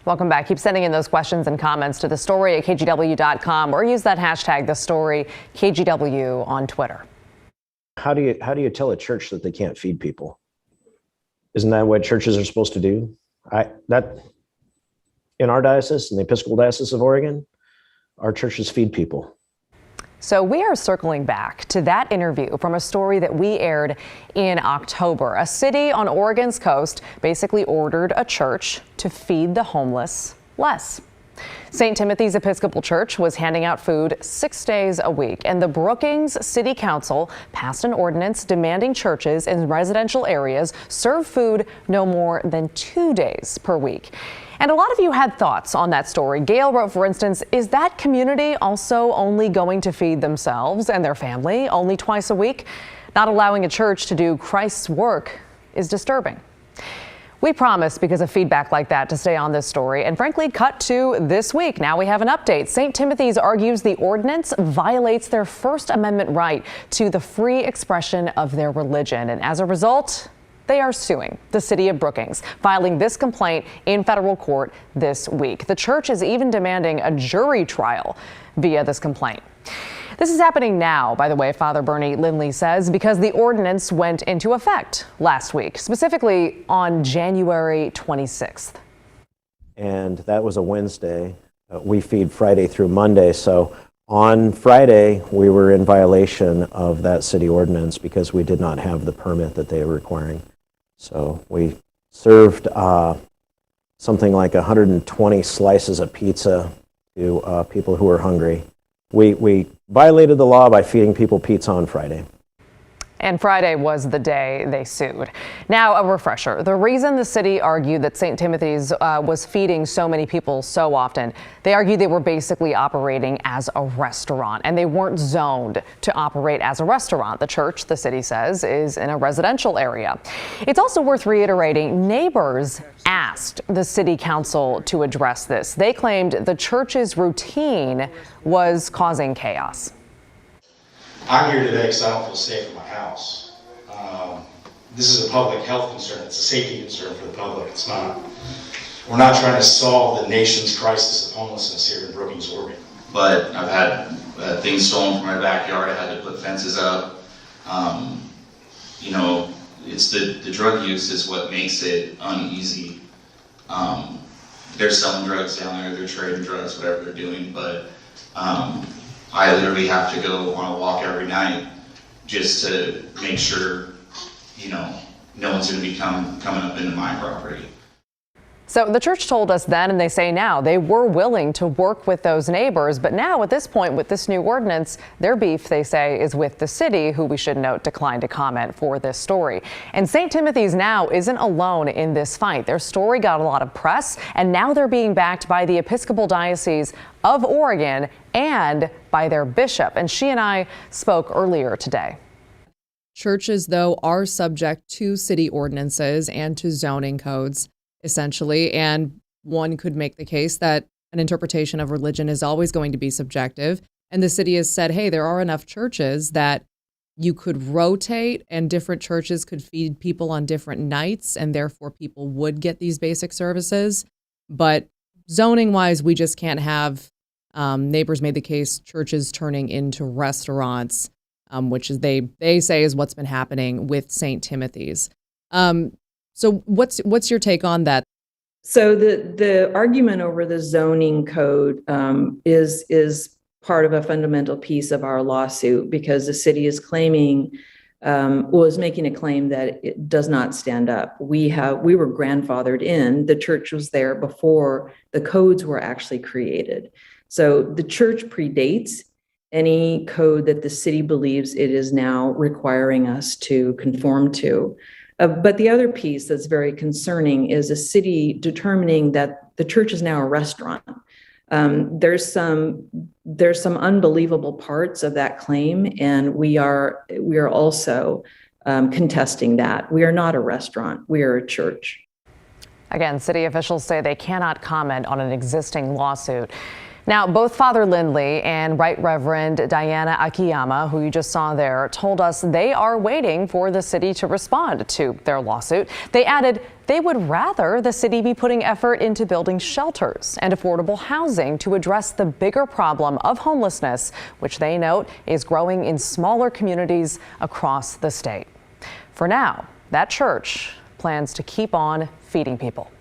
Welcome back. Keep sending in those questions and comments to thestory@kgw.com or use that hashtag #TheStoryKGW on Twitter. How do you tell a church that they can't feed people? Isn't that what churches are supposed to do? In our diocese, in the Episcopal Diocese of Oregon, our churches feed people. So we are circling back to that interview from a story that we aired in October. A city on Oregon's coast basically ordered a church to feed the homeless less. St. Timothy's Episcopal Church was handing out food 6 days a week, and the Brookings City Council passed an ordinance demanding churches in residential areas serve food no more than 2 days per week. And a lot of you had thoughts on that story. Gail wrote, for instance, is that community also only going to feed themselves and their family only twice a week? Not allowing a church to do Christ's work is disturbing. We promised, because of feedback like that, to stay on this story and frankly cut to this week. Now we have an update. St. Timothy's argues the ordinance violates their First Amendment right to the free expression of their religion. And as a result, they are suing the city of Brookings, filing this complaint in federal court this week. The church is even demanding a jury trial via this complaint. This is happening now, by the way, Father Bernie Lindley says, because the ordinance went into effect last week, specifically on January 26th. And that was a Wednesday. We feed Friday through Monday. So on Friday, we were in violation of that city ordinance because we did not have the permit that they were requiring. So we served something like 120 slices of pizza to people who were hungry. We violated the law by feeding people pizza on Friday. And Friday was the day they sued. Now, a refresher. The reason the city argued that St. Timothy's was feeding so many people so often, they argued they were basically operating as a restaurant, and they weren't zoned to operate as a restaurant. The church, the city says, is in a residential area. It's also worth reiterating, neighbors asked the city council to address this. They claimed the church's routine was causing chaos. I'm here today because I don't feel safe in my house. This is a public health concern. It's a safety concern for the public. It's not. We're not trying to solve the nation's crisis of homelessness here in Brookings, Oregon. But I've had things stolen from my backyard. I had to put fences up. You know, it's the drug use is what makes it uneasy. They're selling drugs down there. They're trading drugs, whatever they're doing, but. I literally have to go on a walk every night just to make sure, you know, no one's going to be coming up into my property. So the church told us then, and they say now, they were willing to work with those neighbors. But now at this point, with this new ordinance, their beef, they say, is with the city, who we should note declined to comment for this story. And St. Timothy's now isn't alone in this fight. Their story got a lot of press, and now they're being backed by the Episcopal Diocese of Oregon and by their bishop. And she and I spoke earlier today. Churches, though, are subject to city ordinances and to zoning codes, essentially, and one could make the case that an interpretation of religion is always going to be subjective. And the city has said, hey, there are enough churches that you could rotate and different churches could feed people on different nights, and therefore people would get these basic services. But zoning wise, we just can't have neighbors made the case churches turning into restaurants, which is they say is what's been happening with St. Timothy's. So what's your take on that? So the argument over the zoning code is part of a fundamental piece of our lawsuit, because the city is claiming, was making a claim that it does not stand up. We were grandfathered in. The church was there before the codes were actually created. So the church predates any code that the city believes it is now requiring us to conform to. But the other piece that's very concerning is a city determining that the church is now a restaurant. There's some unbelievable parts of that claim, and we are also contesting that. We are not a restaurant. We are a church. Again, city officials say they cannot comment on an existing lawsuit. Now, both Father Lindley and Right Reverend Diana Akiyama, who you just saw there, told us they are waiting for the city to respond to their lawsuit. They added they would rather the city be putting effort into building shelters and affordable housing to address the bigger problem of homelessness, which they note is growing in smaller communities across the state. For now, that church plans to keep on feeding people.